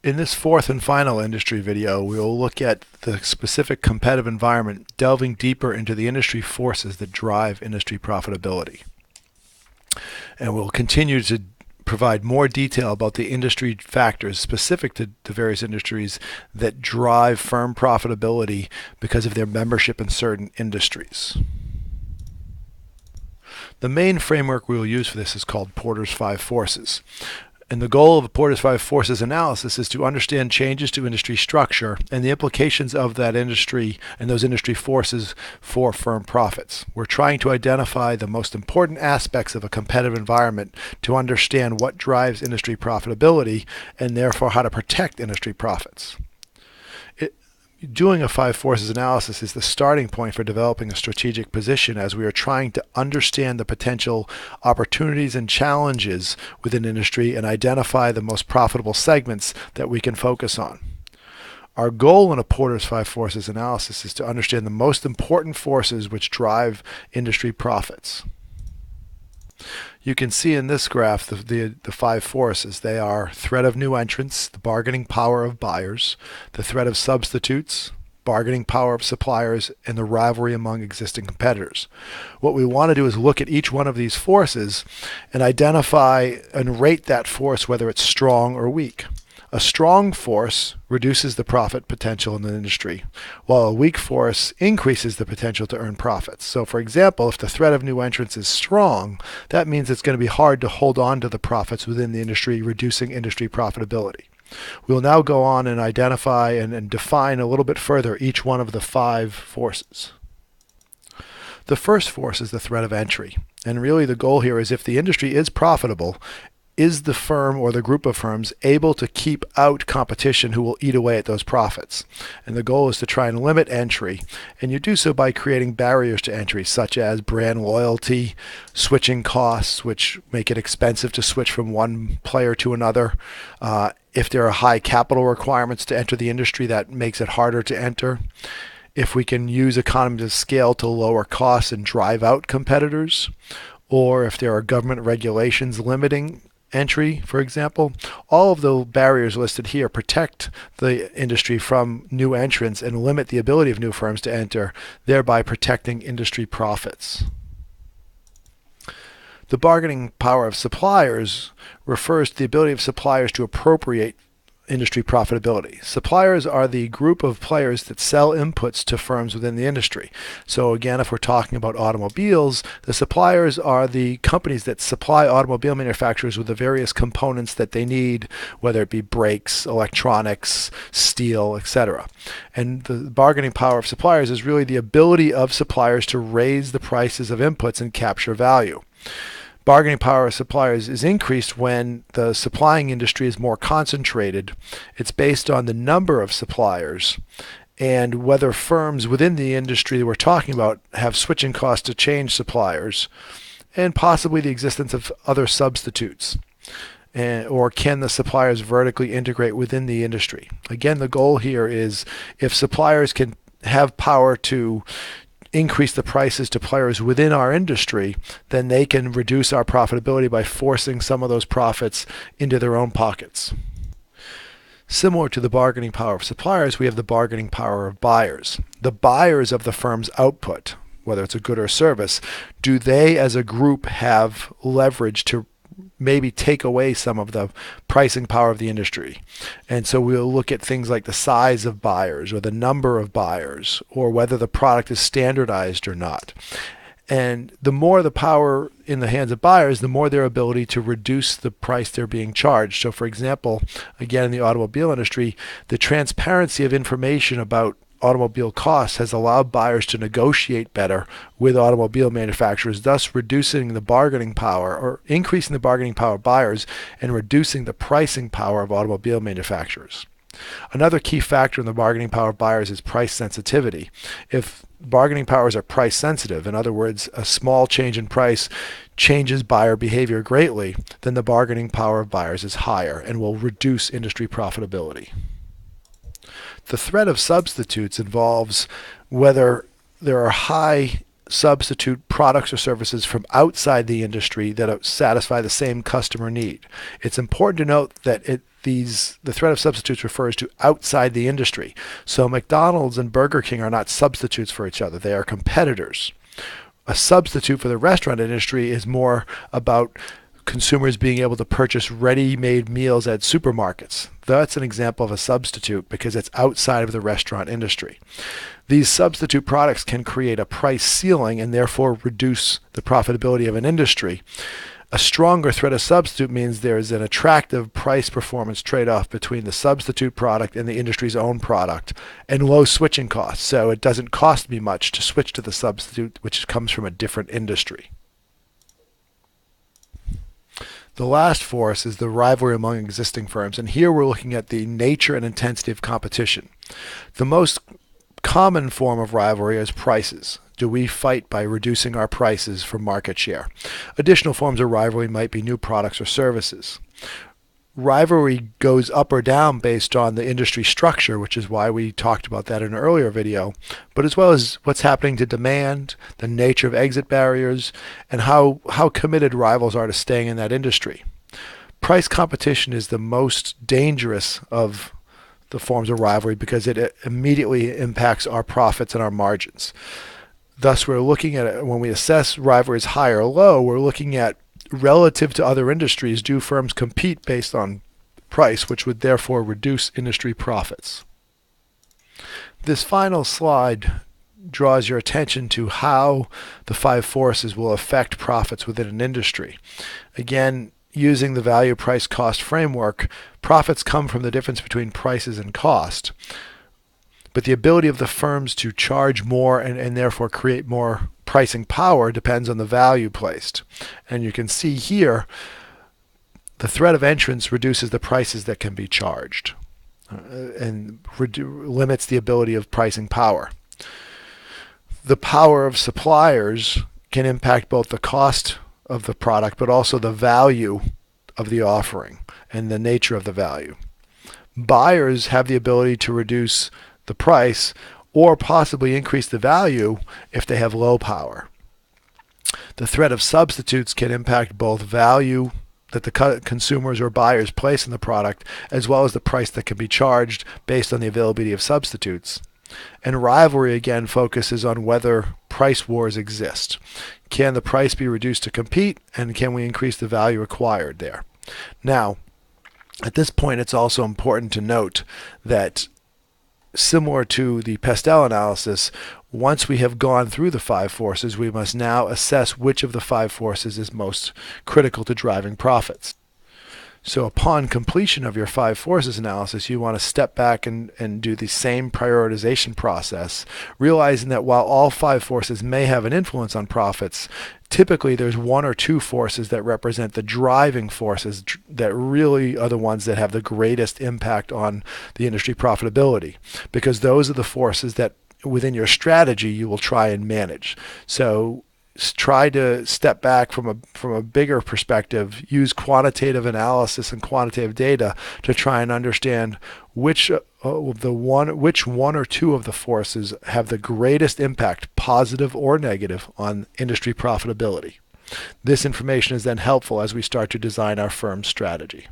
In this fourth and final industry video, we will look at the specific competitive environment, delving deeper into the industry forces that drive industry profitability. And we'll continue to provide more detail about the industry factors specific to the various industries that drive firm profitability because of their membership in certain industries. The main framework we will use for this is called Porter's Five Forces. And the goal of the Porter's Five Forces analysis is to understand changes to industry structure and the implications of that industry and those industry forces for firm profits. We're trying to identify the most important aspects of a competitive environment to understand what drives industry profitability and therefore how to protect industry profits. Doing a Five Forces analysis is the starting point for developing a strategic position as we are trying to understand the potential opportunities and challenges within industry and identify the most profitable segments that we can focus on. Our goal in a Porter's Five Forces analysis is to understand the most important forces which drive industry profits. You can see in this graph the five forces. They are threat of new entrants, the bargaining power of buyers, the threat of substitutes, bargaining power of suppliers, and the rivalry among existing competitors. What we want to do is look at each one of these forces and identify and rate that force whether it's strong or weak. A strong force reduces the profit potential in the industry, while a weak force increases the potential to earn profits. So for example, if the threat of new entrants is strong, that means it's going to be hard to hold on to the profits within the industry, reducing industry profitability. We'll now go on and identify and define a little bit further each one of the five forces. The first force is the threat of entry. And really the goal here is if the industry is profitable, is the firm or the group of firms able to keep out competition who will eat away at those profits? And the goal is to try and limit entry. And you do so by creating barriers to entry, such as brand loyalty, switching costs, which make it expensive to switch from one player to another. If there are high capital requirements to enter the industry, that makes it harder to enter. If we can use economies of scale to lower costs and drive out competitors, or if there are government regulations limiting entry, for example, all of the barriers listed here protect the industry from new entrants and limit the ability of new firms to enter, thereby protecting industry profits. The bargaining power of suppliers refers to the ability of suppliers to appropriate industry profitability. Suppliers are the group of players that sell inputs to firms within the industry. So again, if we're talking about automobiles, the suppliers are the companies that supply automobile manufacturers with the various components that they need, whether it be brakes, electronics, steel, etc. And the bargaining power of suppliers is really the ability of suppliers to raise the prices of inputs and capture value. Bargaining power of suppliers is increased when the supplying industry is more concentrated. It's based on the number of suppliers and whether firms within the industry that we're talking about have switching costs to change suppliers, and possibly the existence of other substitutes. Or can the suppliers vertically integrate within the industry? Again, the goal here is if suppliers can have power to increase the prices to players within our industry, then they can reduce our profitability by forcing some of those profits into their own pockets. Similar to the bargaining power of suppliers, we have the bargaining power of buyers. The buyers of the firm's output, whether it's a good or service, do they as a group have leverage to maybe take away some of the pricing power of the industry? And so we'll look at things like the size of buyers or the number of buyers or whether the product is standardized or not. And the more the power in the hands of buyers, the more their ability to reduce the price they're being charged. So for example, again in the automobile industry, the transparency of information about automobile costs has allowed buyers to negotiate better with automobile manufacturers, thus reducing the bargaining power or increasing the bargaining power of buyers and reducing the pricing power of automobile manufacturers. Another key factor in the bargaining power of buyers is price sensitivity. If bargaining powers are price sensitive, in other words, a small change in price changes buyer behavior greatly, then the bargaining power of buyers is higher and will reduce industry profitability. The threat of substitutes involves whether there are high substitute products or services from outside the industry that satisfy the same customer need. It's important to note that the threat of substitutes refers to outside the industry. So McDonald's and Burger King are not substitutes for each other. They are competitors. A substitute for the restaurant industry is more about consumers being able to purchase ready-made meals at supermarkets. That's an example of a substitute because it's outside of the restaurant industry. These substitute products can create a price ceiling and therefore reduce the profitability of an industry. A stronger threat of substitute means there is an attractive price-performance trade-off between the substitute product and the industry's own product, and low switching costs. So it doesn't cost me much to switch to the substitute, which comes from a different industry. The last force is the rivalry among existing firms, and here we're looking at the nature and intensity of competition. The most common form of rivalry is prices. Do we fight by reducing our prices for market share? Additional forms of rivalry might be new products or services. Rivalry goes up or down based on the industry structure, which is why we talked about that in an earlier video, but as well as what's happening to demand, the nature of exit barriers, and how committed rivals are to staying in that industry. Price competition is the most dangerous of the forms of rivalry because it immediately impacts our profits and our margins. Thus, we're looking at it when we assess rivalries high or low, we're looking at relative to other industries, do firms compete based on price, which would therefore reduce industry profits. This final slide draws your attention to how the five forces will affect profits within an industry. Again, using the value price cost framework, profits come from the difference between prices and cost. But the ability of the firms to charge more and therefore create more pricing power depends on the value placed. And you can see here, the threat of entrance reduces the prices that can be charged and limits the ability of pricing power. The power of suppliers can impact both the cost of the product, but also the value of the offering and the nature of the value. Buyers have the ability to reduce the price or possibly increase the value if they have low power. The threat of substitutes can impact both value that the consumers or buyers place in the product, as well as the price that can be charged based on the availability of substitutes. And rivalry again focuses on whether price wars exist. Can the price be reduced to compete, and can we increase the value required there? Now, at this point, it's also important to note that similar to the Pestel analysis, once we have gone through the five forces, we must now assess which of the five forces is most critical to driving profits. So upon completion of your five forces analysis, you want to step back and do the same prioritization process, realizing that while all five forces may have an influence on profits, typically there's one or two forces that represent the driving forces that really are the ones that have the greatest impact on the industry profitability, because those are the forces that within your strategy you will try and manage. So try to step back from a bigger perspective, use quantitative analysis and quantitative data to try and understand which one or two of the forces have the greatest impact, positive or negative, on industry profitability. This information is then helpful as we start to design our firm's strategy.